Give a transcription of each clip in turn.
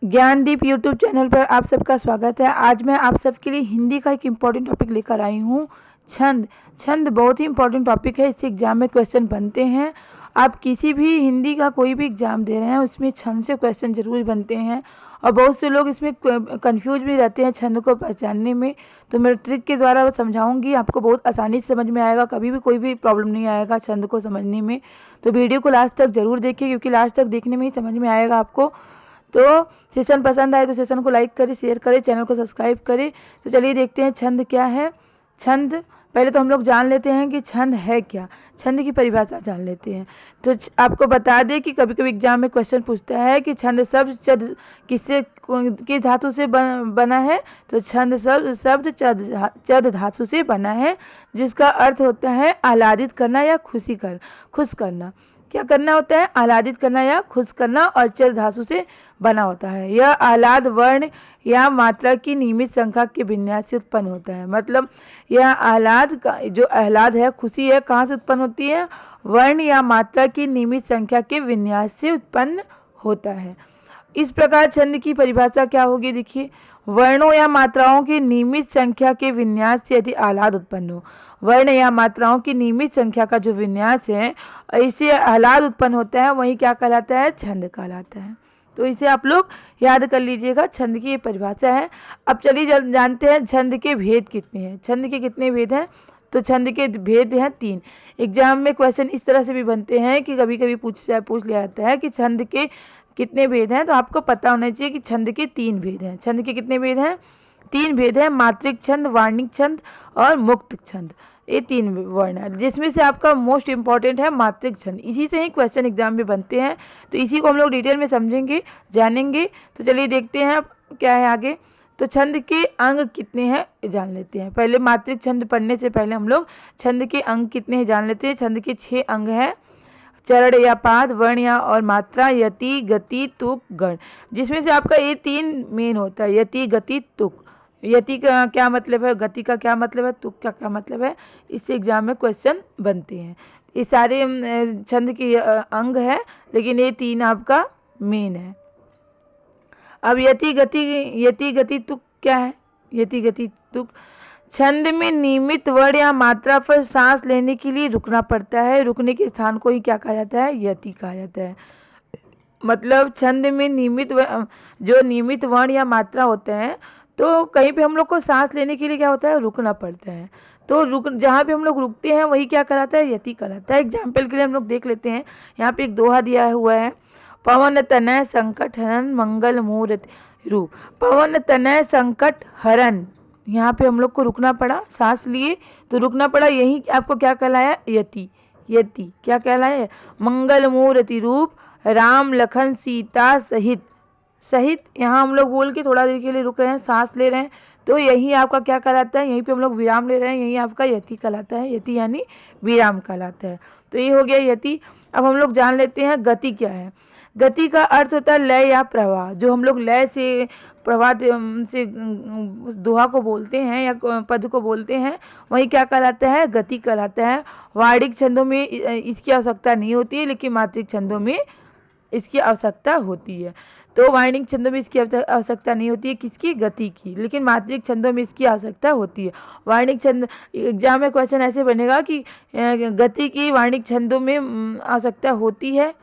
Gyandeep YouTube channel पर आप सबका स्वागत है। आज मैं आप सबके लिए हिंदी का एक इम्पॉर्टेंट टॉपिक लेकर आई हूँ, छंद। छंद बहुत ही इम्पॉर्टेंट टॉपिक है, इससे एग्जाम में क्वेश्चन बनते हैं। आप किसी भी हिंदी का कोई भी एग्जाम दे रहे हैं उसमें छंद से क्वेश्चन जरूर बनते हैं और बहुत से लोग इसमें कंफ्यूज भी रहते हैं छंद को पहचानने में। तो मैं ट्रिक के द्वारा समझाऊंगी, आपको बहुत आसानी से समझ में आएगा, कभी भी कोई भी प्रॉब्लम नहीं आएगा छंद को समझने में। तो वीडियो को लास्ट तक जरूर देखिए, क्योंकि लास्ट तक देखने में ही समझ में आएगा आपको। तो सेशन पसंद आए तो सेशन को लाइक करें, शेयर करें, चैनल को सब्सक्राइब करें। तो चलिए देखते हैं छंद क्या है। छंद पहले तो हम लोग जान लेते हैं कि छंद है क्या, छंद की परिभाषा जान लेते हैं। तो आपको बता दें कि कभी कभी एग्जाम में क्वेश्चन पूछता है कि छंद शब्द चद किससे किस धातु से बना है। तो छंद शब्द चद धातु से बना है, जिसका अर्थ होता है आह्लादित करना या खुश करना। क्या करना होता है? आह्लादित करना या खुश करना, और चर धातु से बना होता है। यह आह्लाद वर्ण या मात्रा की नियमित संख्या के विन्यास से उत्पन्न होता है। मतलब यह आह्लाद का जो आह्लाद है, खुशी है, कहाँ से उत्पन्न होती है? वर्ण या मात्रा की नियमित संख्या के विन्यास से उत्पन्न होता है। इस प्रकार छंद की परिभाषा क्या होगी, देखिए। वर्णों या मात्राओं की नियमित संख्या के विन्यास से यदि आह्लाद उत्पन्न हो, वर्ण या मात्राओं की नियमित संख्या का जो विन्यास है इससे आह्लाद उत्पन्न होता है, वही क्या कहलाता है? छंद कहलाता है। तो इसे आप लोग याद कर लीजिएगा, छंद की ये परिभाषा है। अब चलिए जानते हैं छंद के भेद कितने हैं। छंद के कितने भेद हैं? तो छंद के भेद हैं 3। एग्जाम में क्वेश्चन इस तरह से भी बनते हैं कि कभी कभी पूछ लिया जाता है कि छंद के कितने भेद हैं। तो आपको पता होना चाहिए कि छंद के 3 भेद हैं। छंद के कितने भेद हैं? 3 भेद हैं, मात्रिक छंद, वार्णिक छंद और मुक्त छंद। ये 3 वर्ण है, जिसमें से आपका मोस्ट इंपॉर्टेंट है मात्रिक छंद। इसी से ही क्वेश्चन एग्जाम में बनते हैं, तो इसी को हम लोग डिटेल में समझेंगे, जानेंगे। तो चलिए देखते हैं अब क्या है आगे। तो छंद के अंग कितने हैं जान लेते हैं। पहले मात्रिक छंद पढ़ने से पहले हम लोग छंद के अंग कितने हैं जान लेते हैं। छंद के 6 अंग हैं, चरण या पाद, वर्ण या और मात्रा, यति, गति, तुक, गण। जिसमें से आपका ये 3 मेन होता है, यति, गति, तुक। यति का क्या मतलब है, गति का क्या मतलब है, तुक का क्या मतलब है, इससे एग्जाम में क्वेश्चन बनते हैं। ये सारे छंद के अंग है, लेकिन ये 3 आपका मेन है। अब यति, गति, तुक क्या है? यति, गति, तुक छंद में नियमित वर्ण या मात्रा पर सांस लेने के लिए रुकना पड़ता है। रुकने के स्थान को ही क्या कहा जाता है? यति कहा जाता है। मतलब छंद में जो नियमित वर्ण या मात्रा होते हैं, तो कहीं पे हम लोग को सांस लेने के लिए क्या होता है? रुकना पड़ता है। तो जहाँ पे हम लोग रुकते हैं वही क्या कहलाता है? यति कहलाता है। एग्जाम्पल के लिए हम लोग देख लेते हैं, यहाँ पे एक दोहा दिया हुआ है, पवन तनय संकट हरन मंगल मूर्ति रूप। पवन तनय संकट हरन, यहाँ पे हम लोग को रुकना पड़ा, सांस लिए तो रुकना पड़ा, यही आपको क्या कहलाया? यति। यति क्या कहलाया? मंगल मूर्ति रूप, राम लखन सीता सहित। सहित यहाँ हम लोग बोल के थोड़ा देर के लिए रुक रहे हैं, सांस ले रहे हैं, तो यही आपका क्या कहलाता है? यहीं पे हम लोग विराम ले रहे हैं, यही आपका यति कहलाता है। यति यानी विराम कहलाता है। तो ये हो गया यति। अब हम लोग जान लेते हैं गति क्या है। गति का अर्थ होता है लय या प्रवाह। जो हम लोग लय से प्रवाह से दोहा को बोलते हैं या पद को बोलते हैं, वही क्या कहलाता है? गति कहलाता है। वार्णिक छंदों में इसकी आवश्यकता नहीं होती है, लेकिन मात्रिक छंदों में इसकी आवश्यकता होती है। तो वार्णिक छंदों में इसकी आवश्यकता नहीं होती है, किसकी? गति की, लेकिन मात्रिक छंदों में इसकी आवश्यकता होती है। वार्णिक छंद एग्जाम में क्वेश्चन ऐसे बनेगा कि गति की वार्णिक छंदों में आवश्यकता होती है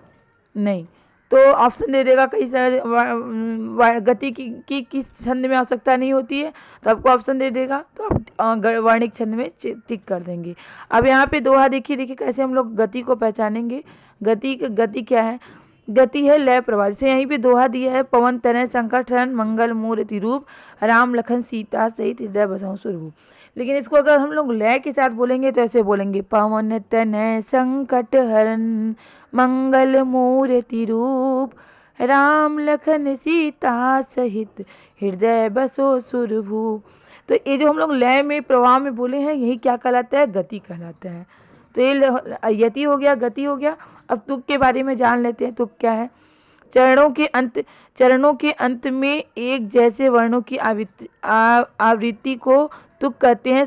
नहीं, तो ऑप्शन दे देगा कई सारे, गति की किस छंद में आवश्यकता नहीं होती है, तो आपको ऑप्शन दे देगा, तो आप वार्णिक छंद में टिक कर देंगे। अब यहाँ पे दोहा देखिए कैसे हम लोग गति को पहचानेंगे। गति क्या है? गति है लय प्रवाह। जैसे यहीं पे दोहा दिया है, पवन तनय संकट हरन मंगल मूर्ति रूप, राम लखन सीता सहित हृदय बसहु स्वरूप। लेकिन इसको अगर हम लोग लय के साथ बोलेंगे तो ऐसे बोलेंगे, पवन तनय संकट हरन मंगल मूर्ति रूप, राम लखन सीता सहित हृदय बसो सुरभूप। तो ये जो हम लोग लय में प्रवाह में बोले हैं, यही क्या कहलाता है? गति कहलाता है। तो ये यति हो गया, गति हो गया। अब तुक के बारे में जान लेते हैं। तुक क्या है? चरणों के अंत में एक जैसे वर्णों की आवृत्ति को तुक कहते हैं।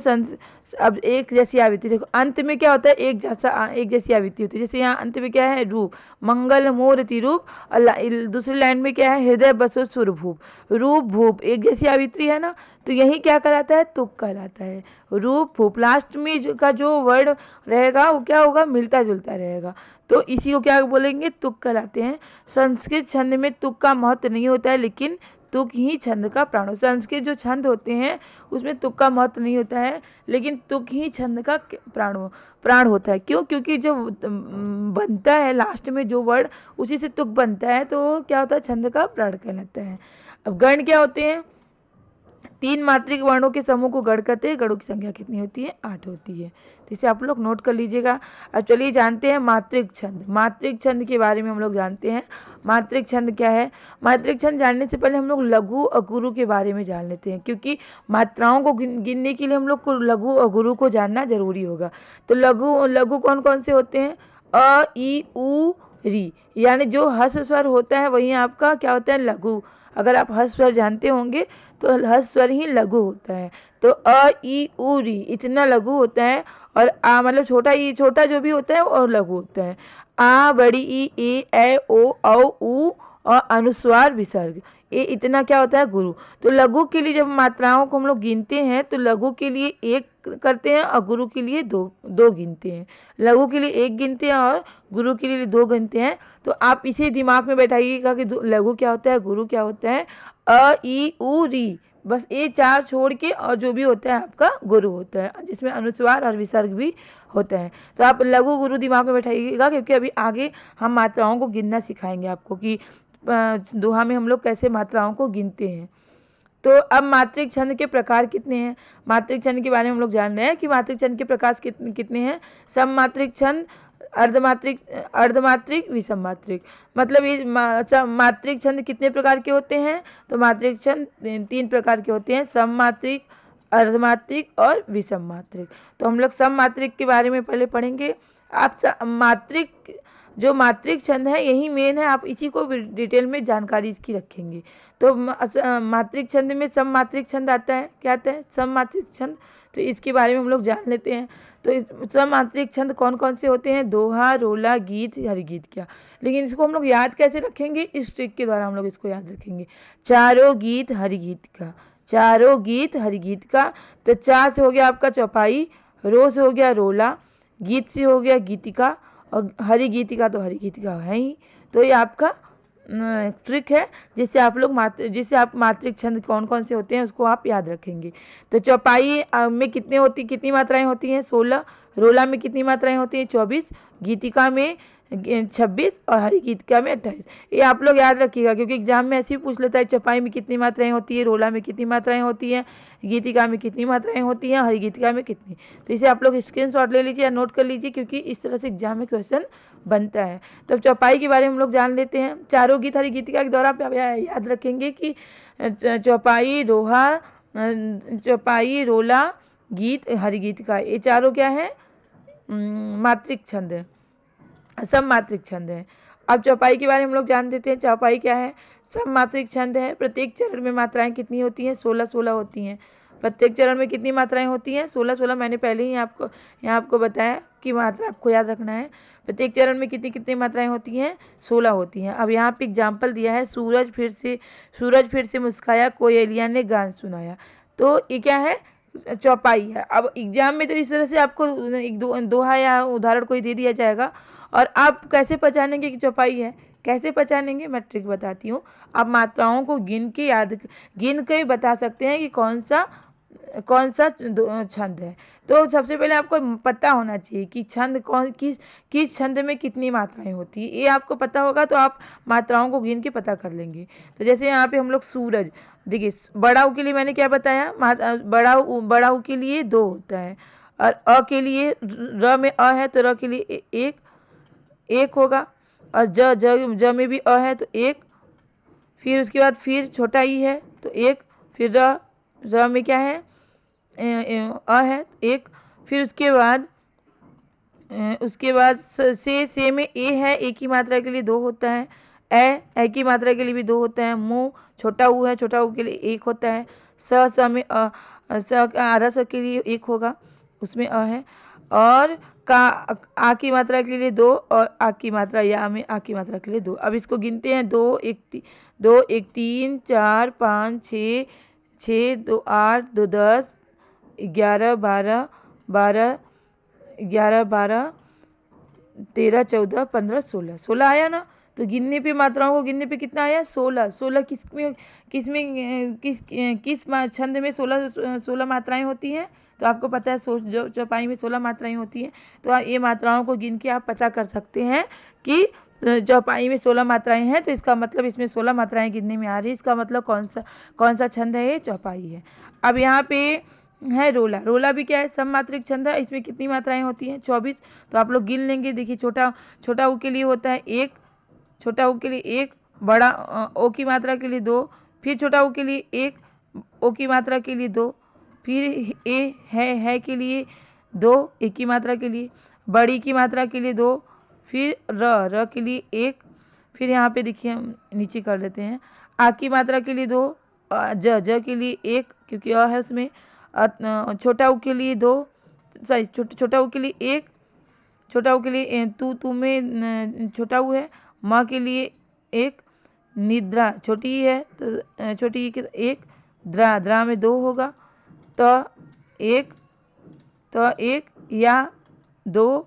अब एक जैसी आवृत्ति देखो, अंत में क्या होता है, एक जैसी आवृत्ति होती है। जैसे यहाँ अंत में क्या है, रूप, मंगल मूर्ति रूप, और दूसरी लाइन में क्या है, हृदय बसो सुर भूप, रूप भूप एक जैसी आवृत्ति है ना, तो यही क्या कहलाता है, तुक कहलाता है। रूप भूप लास्ट में का जो वर्ड रहेगा वो क्या होगा, मिलता जुलता रहेगा, तो इसी को क्या बोलेंगे, तुक कहलाते हैं। संस्कृत छंद में तुक का महत्व नहीं होता है, लेकिन तुक ही छंद का प्राण। संस्कृत जो छंद होते हैं उसमें तुक का महत्व नहीं होता है, लेकिन तुक ही छंद का प्राण होता है। क्यों? क्योंकि जो बनता है लास्ट में जो वर्ड, उसी से तुक बनता है, तो क्या होता है, छंद का प्राण कहलाता है। अब गण क्या होते हैं, 3 मात्रिक वर्णों के समूह को गण कहते हैं। गणों की संख्या कितनी होती है, 8 होती है। तो इसे आप लोग नोट कर लीजिएगा। अब चलिए जानते हैं मात्रिक छंद। मात्रिक छंद के बारे में हम लोग जानते हैं। मात्रिक छंद क्या है? मात्रिक छंद जानने से पहले हम लोग लघु और गुरु के बारे में जान लेते हैं, क्योंकि मात्राओं को गिनने के लिए हम लोग को लघु और गुरु को जानना जरूरी होगा। तो लघु कौन कौन से होते हैं? अ, ई, उ, री, यानी जो हर्ष स्वर होता है वही आपका क्या होता है, लघु। अगर आप हर्ष स्वर जानते होंगे तो हर्ष स्वर ही लघु होता है। तो अ, ई, उ, री इतना लघु होता है, और आ मतलब छोटा जो भी होता है और लघु होता है। आ, बड़ी ई, ए, ऐ, ओ, औ, उ और अनुस्वार विसर्ग, ये इतना क्या होता है, गुरु। तो लघु के लिए जब मात्राओं को हम लोग गिनते हैं तो लघु के लिए 1 करते हैं और गुरु के लिए 2 गिनते हैं। लघु के लिए 1 गिनते हैं और गुरु के लिए 2 गिनते हैं। तो आप इसे दिमाग में बैठाइएगा कि लघु क्या होता है, गुरु क्या होता है। अ, ई, उ, री, बस ये 4 छोड़ के और जो भी होता है आपका गुरु होता है, जिसमें अनुस्वार और विसर्ग भी होता है। तो आप लघु गुरु दिमाग में बैठाइएगा, क्योंकि अभी आगे हम मात्राओं को गिनना सिखाएंगे आपको कि दोहा में हम लोग कैसे मात्राओं को गिनते हैं। तो अब मात्रिक छंद के प्रकार कितने हैं? मात्रिक छंद के बारे में हम लोग जान रहे हैं कि मात्रिक छंद के प्रकार कितने हैं। सममात्रिक छंद, अर्धमात्रिक, विषम मात्रिक। मतलब ये मात्रिक छंद कितने प्रकार के होते हैं? तो मात्रिक छंद 3 प्रकार के होते हैं, सममात्रिक, अर्धमात्रिक और विषम मात्रिक। तो हम लोग सममात्रिक के बारे में पहले पढ़ेंगे। आप जो मात्रिक छंद है यही मेन है, आप इसी को डिटेल में जानकारी इसकी रखेंगे। तो मात्रिक छंद में सममात्रिक छंद आता है। क्या आता है? सममात्रिक छंद। तो इसके बारे में हम लोग जान लेते हैं। तो सममात्रिक छंद कौन कौन से होते हैं? दोहा, रोला, गीत, हरिगीत। क्या, लेकिन इसको हम लोग याद कैसे रखेंगे? इस ट्रिक के द्वारा हम लोग इसको याद रखेंगे। चारों गीत हरिगीत का, चारों गीत हरिगीत का। तो चा से हो गया आपका चौपाई, रो से हो गया रोला, गीत से हो गया गीतिका, और हरि गीतिका तो हरि गीतिका है ही। तो ये आपका ट्रिक है जिससे आप मात्रिक छंद कौन कौन से होते हैं उसको आप याद रखेंगे। तो चौपाई में कितनी मात्राएं होती हैं? 16। रोला में कितनी मात्राएं होती हैं? 24। गीतिका में 26 और हरि गीतिका में 28। ये आप लोग याद रखिएगा, क्योंकि एग्जाम में ऐसे ही पूछ लेता है चौपाई में कितनी मात्राएं होती है, रोला में कितनी मात्राएं होती हैं, गीतिका में कितनी मात्राएं होती हैं, हरि गीतिका में कितनी। तो इसे आप लोग स्क्रीनशॉट ले लीजिए या नोट कर लीजिए, क्योंकि इस तरह से एग्जाम में क्वेश्चन बनता है। तो चौपाई के बारे में हम लोग जान लेते हैं। चारों गीत हरि गीतिका के दौरान आप याद रखेंगे कि चौपाई, रोला, गीत, हरि गीतिका, ये चारों क्या है? मात्रिक छंद है, सममात्रिक छंद है। अब चौपाई के बारे में हम लोग जान देते हैं। चौपाई क्या है? सममात्रिक छंद है। प्रत्येक चरण में मात्राएं कितनी होती हैं? 16 होती हैं। प्रत्येक चरण में कितनी मात्राएं होती हैं? 16। मैंने पहले ही आपको बताया कि मात्रा आपको याद रखना है। प्रत्येक चरण में कितनी मात्राएं होती हैं? 16 होती हैं। अब यहाँ पे एग्जाम्पल दिया है, सूरज फिर से मुस्काया, कोयलिया ने गान सुनाया। तो ये क्या है? चौपाई है। अब एग्जाम में तो इस तरह से आपको एक दोहा या उदाहरण कोई दे दिया जाएगा, और आप कैसे पहचानेंगे कि चौपाई है? कैसे पहचानेंगे? मैं ट्रिक बताती हूँ। आप मात्राओं को गिन के बता सकते हैं कि कौन सा छंद है। तो सबसे पहले आपको पता होना चाहिए कि छंद किस छंद में कितनी मात्राएं होती है। ये आपको पता होगा तो आप मात्राओं को गिन के पता कर लेंगे। तो जैसे यहाँ पे हम लोग सूरज, देखिए बड़ा उ के लिए मैंने क्या बताया? बड़ा उ के लिए 2 होता है, और अ के लिए, र में अ है तो र के लिए 1 होगा, और ज में भी अ है तो 1, फिर उसके बाद फिर छोटा ई है तो 1, फिर र में क्या है? अ है 1, फिर उसके बाद से में ए है, ए की मात्रा के लिए 2 होता है, ए की मात्रा के लिए भी 2 होता है, मुँह छोटा ऊ है, छोटा ऊ के लिए 1 होता है, स में स के लिए 1 होगा, उसमें अ है। और का आ की मात्रा के लिए 2 और आ की मात्रा या में आ की मात्रा के लिए 2। अब इसको गिनते हैं, 2 1 3 4 5 6 6 2 8 2 10 11 12 12 11 12 13 14 15 16 16 आया ना। तो गिनने पे मात्राओं को गिनने पे कितना आया? 16। 16 किस छंद में 16 मात्राएं होती हैं? तो आपको पता है जो चौपाई में 16 मात्राएं होती हैं। तो ये मात्राओं को गिन के आप पता कर सकते हैं कि चौपाई में 16 मात्राएं हैं, तो इसका मतलब इसमें 16 मात्राएं गिनने में आ रही है। इसका मतलब कौन सा छंद है? ये चौपाई है। अब यहाँ पे है रोला। रोला भी क्या है? सममात्रिक छंद है। इसमें कितनी मात्राएं होती हैं? 24। तो आप लोग गिन लेंगे। देखिए, छोटा ऊ के लिए होता है 1, छोटा ऊ के लिए 1, बड़ा ओ की मात्रा के लिए 2, फिर छोटा ऊ के लिए 1, ओ की मात्रा के लिए 2, फिर ए है के लिए 2, ए की मात्रा के लिए, बड़ी की मात्रा के लिए 2, फिर र के लिए 1, फिर यहाँ पे देखिए हम नीचे कर लेते हैं, आ की मात्रा के लिए 2, ज के लिए 1 क्योंकि अ है उसमें, छोटा ऊ के लिए 2, सॉरी छोटा ऊ के लिए 1, छोटा ऊ के लिए तू में छोटा ऊ है, माँ के लिए 1, निद्रा छोटी ही है तो छोटी ही के 1, द्रा में 2 होगा, तो 1 या 2,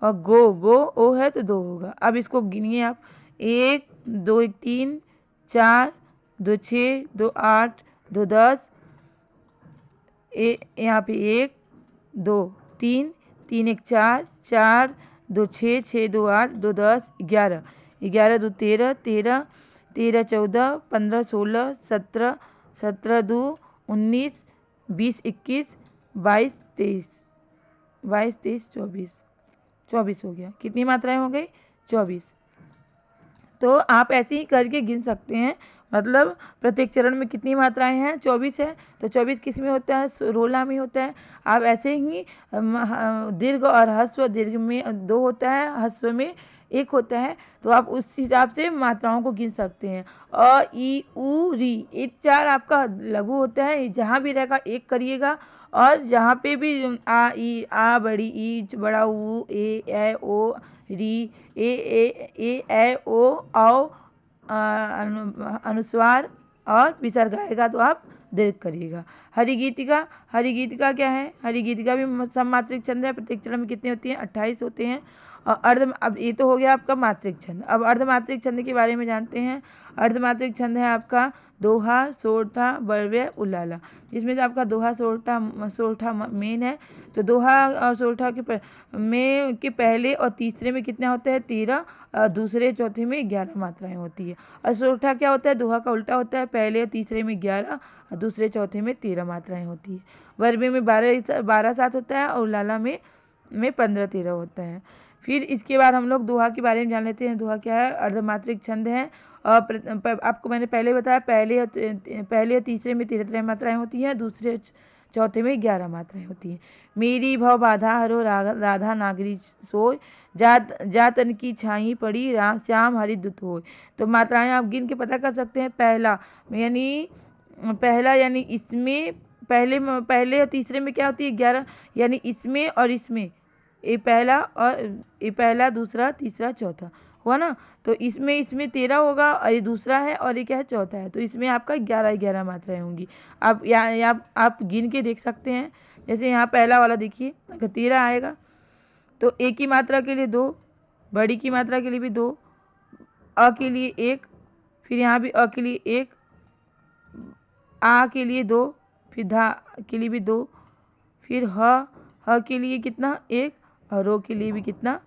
और गो ओ है तो 2 होगा। अब इसको गिनिए आप, 1 2 1 3 4 2 6 2 8 2 10, यहाँ पे 1 2 3 3 1 4 4 2 6 6 2 8 2 10 11 11 2 13 13 13 14 15 16 17 17 2 19 20 21 22 23 24 हो गया। कितनी मात्राएं हो गई? 24। तो आप ऐसे ही करके गिन सकते हैं। मतलब प्रत्येक चरण में कितनी मात्राएं हैं? 24 है। तो 24 किस में होता है? रोला में होता है। आप ऐसे ही दीर्घ और ह्रस्व, दीर्घ में 2 होता है, ह्रस्व में 1 होता है। तो आप उस हिसाब से मात्राओं को गिन सकते हैं। अ ई उ री, ये 4 आपका लघु होता है। जहाँ भी रहेगा 1 करिएगा, और जहाँ पे भी आ ई, आ बड़ी ई, बड़ा ऊ, ए ओ री, ए ओ औ अनुस्वार और विसर्ग आएगा तो आप दीर्घ करिएगा। हरिगीतिका क्या है? हरिगीतिका भी सममात्रिक छंद है। प्रत्येक चरण में कितने होती हैं? 28 होते हैं। और अब ये तो हो गया आपका मात्रिक छंद। अब अर्धमात्रिक छंद के बारे में जानते हैं। अर्धमात्रिक छंद है आपका दोहा, सोरठा, बड़व्य, उलाला, जिसमें से आपका दोहा सोरठा मेन है। तो दोहा और सोरठा के पहले और तीसरे में कितना होता है? 13, दूसरे चौथे में 11 मात्राएं होती है। और सोरठा क्या होता है? दोहा का उल्टा होता है, पहले और तीसरे में 11 और दूसरे चौथे में 13 मात्राएं होती है। बड़व्य में 12 7 होता है, और उलाला में 15 13 होता है। फिर इसके बाद हम लोग दोहा के बारे में जान लेते हैं। दोहा क्या है? अर्धमात्रिक छंद है। और आपको मैंने पहले बताया, पहले और तीसरे में 13 मात्राएं होती हैं, दूसरे चौथे में 11 मात्राएं होती हैं। मेरी भव बाधा हरो राधा नागरी सोय, जातन की छाई पड़ी राम श्याम हरि दुत होय। तो मात्राएं आप गिन के पता कर सकते हैं। पहला यानी इसमें, पहले और तीसरे में क्या होती है? 11, यानी इसमें और इसमें, ये पहला दूसरा तीसरा चौथा हुआ ना। तो इसमें 13 होगा, और ये दूसरा है, और ये क्या है? चौथा है। तो इसमें आपका 11 मात्राएं होंगी। आप गिन के देख सकते हैं। जैसे यहाँ पहला वाला देखिए, अगर 13 आएगा तो ए की मात्रा के लिए 2, बड़ी की मात्रा के लिए भी 2, अ के लिए 1, फिर यहाँ भी अ के लिए 1, आ के लिए 2, फिर धा के लिए भी 2, फिर ह के लिए कितना? 1, और रो के लिए भी कितना?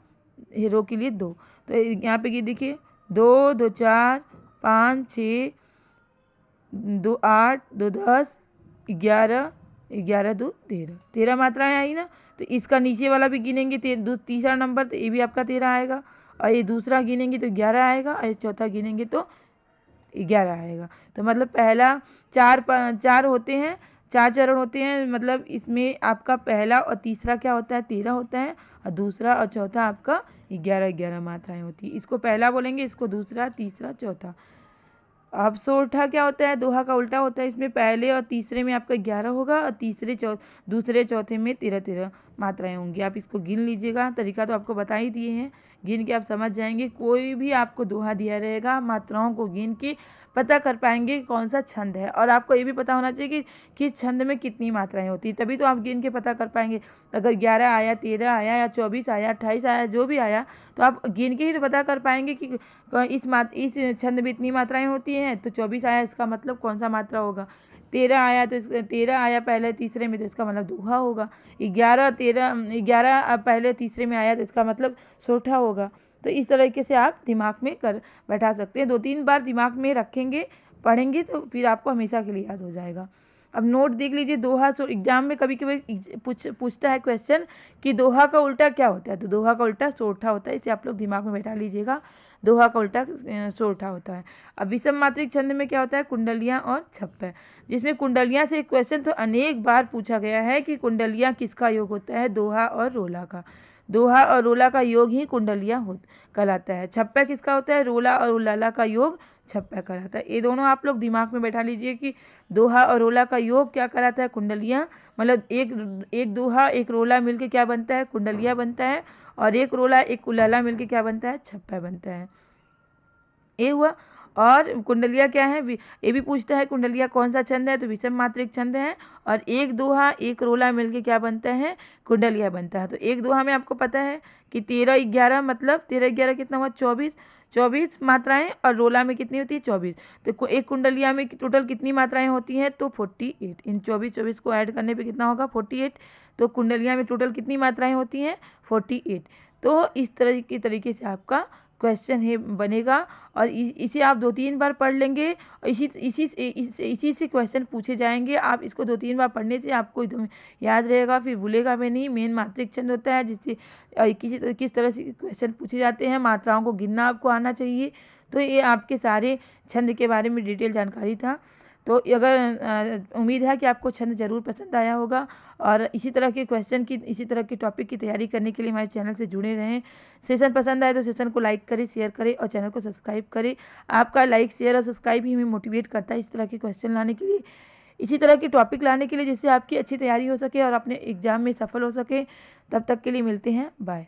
रो के लिए 2। तो यहाँ पे ये देखिए, 2 2 4 5 6 2 8 2 10 11 11 2 13 13 मात्राएं आई ना। तो इसका नीचे वाला भी गिनेंगे, तीसरा नंबर, तो ये भी आपका 13 आएगा, और ये दूसरा गिनेंगे तो 11 आएगा, और ये चौथा गिनेंगे तो 11 आएगा। तो मतलब पहला 4 होते हैं, 4 चरण होते हैं। मतलब इसमें आपका पहला और तीसरा क्या होता है? 13 होता है, और दूसरा और चौथा आपका 11 मात्राएं होती है। इसको पहला बोलेंगे, इसको दूसरा, तीसरा, चौथा। अब सोरठा क्या होता है, दोहा का उल्टा होता है। इसमें पहले और तीसरे में आपका 11 होगा और दूसरे चौथे में 13 मात्राएं होंगी। आप इसको गिन लीजिएगा, तरीका तो आपको बता ही दिए हैं, गिन के आप समझ जाएंगे। कोई भी आपको दोहा दिया रहेगा, मात्राओं को गिन के पता कर पाएंगे कौन सा छंद है। और आपको ये भी पता होना चाहिए कि किस छंद में कितनी मात्राएं होती है, तभी तो आप गिन के पता कर पाएंगे। अगर 11 आया, 13 आया या 24 आया, 28 आया, जो भी आया, तो आप गिन के ही तो पता कर पाएंगे कि इस छंद में इतनी मात्राएं होती हैं। तो 24 आया, इसका मतलब कौन सा मात्रा होगा। 13 आया तो 13 आया पहले तीसरे में, तो इसका मतलब दोहा होगा। 11 पहले तीसरे में आया तो इसका मतलब सोरठा होगा। तो इस तरीके से आप दिमाग में कर बैठा सकते हैं। 2-3 बार दिमाग में रखेंगे, पढ़ेंगे, तो फिर आपको हमेशा के लिए याद हो जाएगा। अब नोट देख लीजिए, दोहा एग्जाम में कभी कभी पूछता है क्वेश्चन कि दोहा का उल्टा क्या होता है, तो दोहा का उल्टा सोरठा होता है। इसे आप लोग दिमाग में बैठा लीजिएगा, दोहा का उल्टा सोरठा होता है। अब विषम मात्रिक छंद में क्या होता है, कुंडलियां और छप्पर, जिसमें कुंडलियां से एक क्वेश्चन तो अनेक बार पूछा गया है कि कुंडलियां किसका योग होता है, दोहा और रोला का। दोहा और रोला का योग ही कुंडलियां कहलाता है। छप्पर किसका होता है, रोला और उलाला का योग छप्पर कहलाता है। ये दोनों आप लोग दिमाग में बैठा लीजिए कि दोहा और रोला का योग क्या कहलाता है, कुंडलियां। मतलब एक दोहा एक रोला मिलके क्या बनता है, कुंडलियां बनता है। और एक रोला एक उलाला मिलके क्या बनता है, छप्पर बनता है। ये हुआ। और कुंडलिया क्या है, ये भी पूछता है कुंडलिया कौन सा छंद है, तो विषम मात्रिक छंद है। और एक दोहा एक रोला मिलके क्या बनता है, कुंडलिया बनता है। तो एक दोहा में आपको पता है कि 13-11, मतलब 13-11 कितना हुआ, 24 मात्राएं, और रोला में कितनी होती है, 24। तो एक कुंडलिया में टोटल कितनी मात्राएं होती हैं, तो 48। इन 24 को ऐड करने पे कितना होगा, 48। तो कुंडलिया में टोटल कितनी मात्राएं होती हैं, 48। तो इस तरीके से आपका क्वेश्चन है बनेगा। और इसे आप 2-3 बार पढ़ लेंगे, और इसी से क्वेश्चन पूछे जाएंगे। आप इसको 2-3 बार पढ़ने से आपको एकदम याद रहेगा, फिर भूलेगा भी नहीं। मेन मात्रिक छंद होता है जिससे किस तरह से क्वेश्चन पूछे जाते हैं, मात्राओं को गिनना आपको आना चाहिए। तो ये आपके सारे छंद के बारे में डिटेल जानकारी था। तो अगर उम्मीद है कि आपको छंद ज़रूर पसंद आया होगा, और इसी तरह के टॉपिक की तैयारी करने के लिए हमारे चैनल से जुड़े रहें। सेशन पसंद आए तो सेशन को लाइक करें, शेयर करें और चैनल को सब्सक्राइब करें। आपका लाइक, शेयर और सब्सक्राइब ही हमें मोटिवेट करता है इस तरह के क्वेश्चन लाने के लिए, इसी तरह के टॉपिक लाने के लिए, जिससे आपकी अच्छी तैयारी हो सके और अपने एग्जाम में सफल हो सके। तब तक के लिए मिलते हैं, बाय।